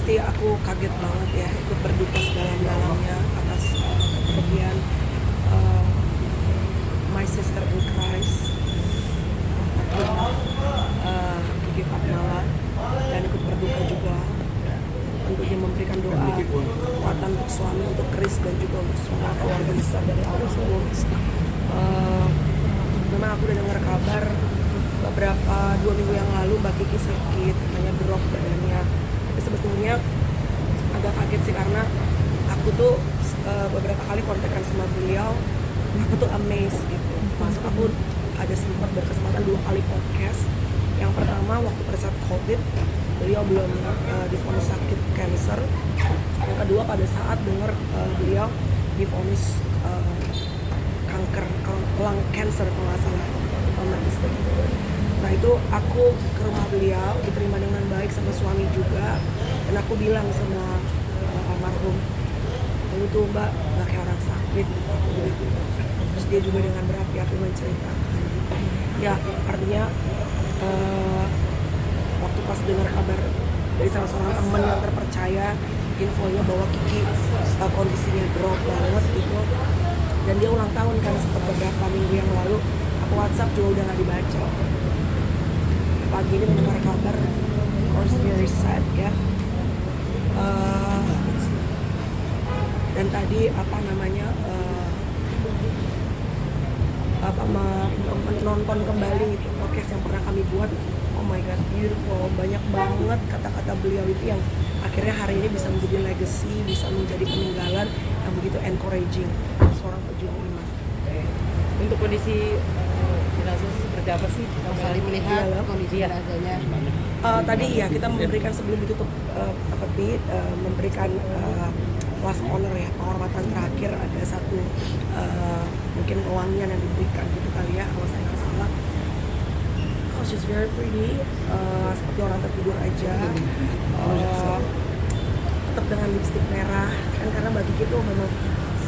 pasti aku kaget banget ya, ikut berduka sedalam-dalamnya atas kepergian uh, my sister in Christ, Kiki Fatmala, dan ikut berduka juga. Tentunya memberikan doa kekuatan untuk suami, untuk Chris, dan juga untuk semua keluarga besar dari Allah semua. Memang aku udah dengar kabar beberapa 2 minggu yang lalu Mbak Kiki sakit, katanya drop badannya. Tapi sebetulnya agak kaget sih, karena aku tuh beberapa kali kontekan sama beliau, aku tuh amazed gitu. Masuk aku ada sempat berkesempatan 2 kali podcast. Yang pertama waktu pada saat COVID, beliau belum divonis sakit cancer. Yang kedua pada saat dengar beliau divonis kanker lung cancer kalau nggak salah. Nah itu aku ke rumah beliau, diterima dengan baik sama suami juga, dan aku bilang sama almarhum, dulu tuh Mbak nggak kayak orang sakit gitu, aku begitu. Terus dia juga dengan berapi-api menceritakan, ya artinya waktu pas dengar kabar dari salah seorang teman yang terpercaya, infonya bahwa Kiki kondisinya drop banget gitu, dan dia ulang tahun kan sempat beberapa minggu yang lalu, aku WhatsApp juga udah nggak dibaca. Pagi ini mendengar kabar, of course very sad ya. Dan tadi menonton kembali itu podcast yang pernah kami buat. Oh my god, beautiful, banyak banget kata-kata beliau itu yang akhirnya hari ini bisa menjadi legacy, bisa menjadi peninggalan yang begitu encouraging seorang pejuang iman. Untuk kondisi jenazah seperti apa sih? Saling melihat kondisi jenazahnya. Tadi ya kita memberikan sebelum ditutup peti, memberikan last honor ya, penghormatan terakhir. Ada satu mungkin pewangian yang diberikan gitu kali ya, kalau saya nggak salah. Oh, she's very pretty, seperti orang tertidur aja. Tetap dengan lipstik merah kan, karena Mbak Kiki tuh memang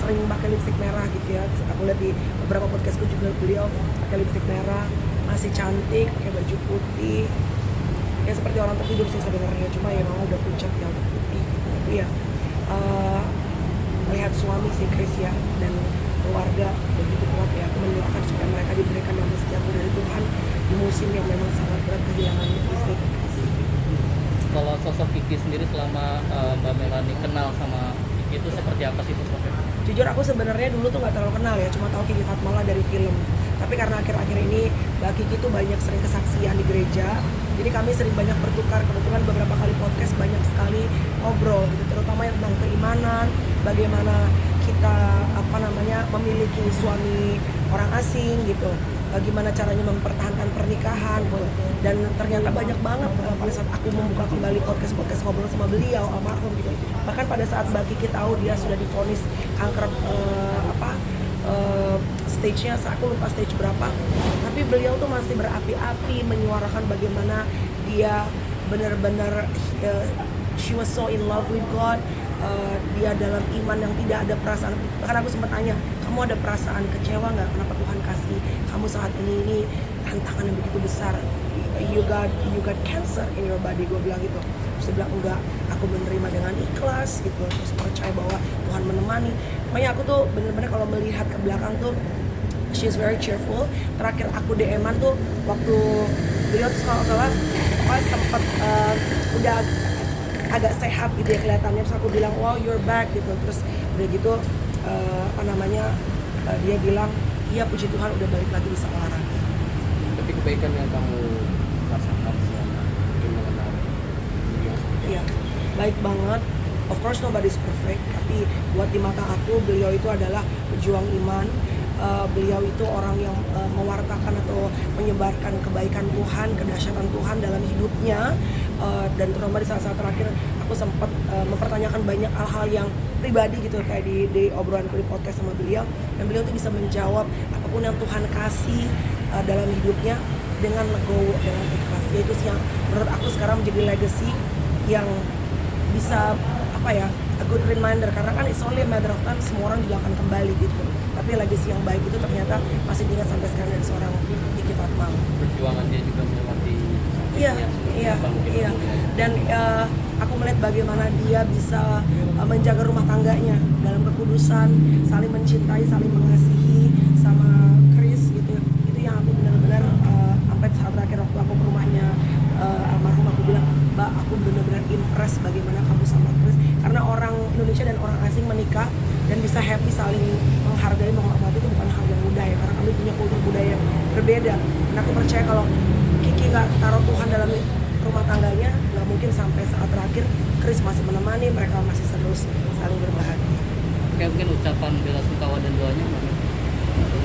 sering pakai lipstik merah gitu ya. Aku lihat di beberapa podcastku juga beliau pakai lipstik merah, masih cantik, pakai baju putih. Ya seperti orang tertidur sih sebenarnya, cuma ya memang udah pucat ya, udah putih gitu. Tapi ya melihat suami si Chris ya dan keluarga begitu kuat ya, aku mendoakan supaya mereka diberikan damai sejahtera dari Tuhan di musim yang memang sangat berat kehilangan istri kekasih. Kalau sosok Kiki sendiri selama Mbak Melanie kenal sama Kiki itu seperti apa sih sosoknya? Jujur aku sebenarnya dulu tuh nggak terlalu kenal ya, cuma tahu Kiki Fatmala dari film. Tapi karena akhir-akhir ini Mbak Kiki tuh banyak sering kesaksian di gereja, jadi kami sering banyak bertukar. Kebetulan beberapa kali podcast banyak sekali ngobrol gitu, terutama yang tentang keimanan, bagaimana kita memiliki suami orang asing gitu, bagaimana caranya mempertahankan pernikahan gitu. Dan ternyata banyak banget pada saat aku membuka kembali podcast ngobrol sama beliau almarhum gitu, bahkan pada saat Mbak Kiki tahu dia sudah divonis kanker stage-nya, aku lupa stage berapa, tapi beliau tuh masih berapi-api menyuarakan bagaimana dia benar-benar she was so in love with God. Dia dalam iman yang tidak ada perasaan. Bahkan aku sempat tanya, kamu ada perasaan kecewa nggak kenapa Tuhan kasih kamu saat ini tantangan yang begitu besar, you got cancer in your body, gue bilang gitu. Terus dia bilang enggak, aku menerima dengan ikhlas gitu, terus percaya bahwa Tuhan menemani. Makanya aku tuh bener-bener kalau melihat ke belakang tuh she's very cheerful. Terakhir aku DM-an tuh waktu beliau tuh kalau salah sempat udah agak sehat gitu ya kelihatannya. Terus aku bilang wow you're back gitu. Terus udah gitu dia bilang iya puji Tuhan udah balik lagi bisa olahraga. Tapi kebaikan yang kamu rasakan selama mungkin mengenal beliau, iya baik banget. Of course nobody's perfect, tapi buat di mata aku beliau itu adalah pejuang iman. Beliau itu orang yang mewartakan atau menyebarkan kebaikan Tuhan, kedahsyatan Tuhan dalam hidupnya. Dan terutama di saat-saat terakhir aku sempat mempertanyakan banyak hal-hal yang pribadi gitu, kayak di obrolanku di podcast sama beliau, dan beliau tuh bisa menjawab apapun yang Tuhan kasih dalam hidupnya dengan legowo, dengan ikhlas. Yaitu sih yang menurut aku sekarang menjadi legacy yang bisa a good reminder, karena kan it's only a matter of time, semua orang juga akan kembali gitu. Tapi legacy yang baik itu ternyata masih diingat sampai sekarang dari seorang Kiki Fatmala. Perjuangan dia juga melewati Iya, seperti iya, apa mungkin iya. untuk Dan aku melihat bagaimana dia bisa menjaga rumah tangganya dalam kekudusan, saling mencintai, saling mengasihi sama Chris gitu. Itu yang aku benar-benar sampai saat terakhir waktu aku ke rumahnya almarhum, aku bilang, Mbak, aku benar-benar impress bagaimana kamu sama Chris. Karena orang Indonesia dan orang asing menikah dan bisa happy saling menghargai, menghormati itu bukan hal yang mudah ya, karena kami punya kultur budaya yang berbeda. Dan aku percaya kalau Kiki nggak taruh Tuhan dalam rumah tangganya, nggak mungkin sampai saat terakhir Chris masih menemani, mereka masih terus saling berbahagia. Kayak mungkin ucapan bela sungkawa dan doanya, Mbak.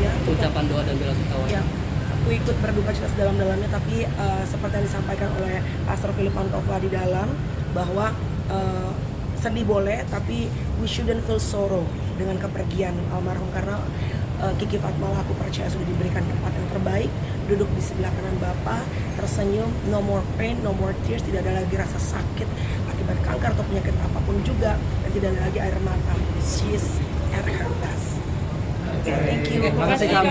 Ya, Ucapan doa dan bela sungkawa. ya, aku ikut berduka cita dalam-dalamnya, tapi seperti yang disampaikan oleh Pastor Philip Pantova di dalam, bahwa sedih boleh, tapi we shouldn't feel sorrow dengan kepergian almarhum, karena Kiki Fatmala aku percaya sudah diberikan tempat yang terbaik, duduk di sebelah kanan Bapa, tersenyum, no more pain, no more tears, tidak ada lagi rasa sakit akibat kanker atau penyakit apapun juga, dan tidak ada lagi air mata. She's at her best. Okay, thank you. Makasih, Kak.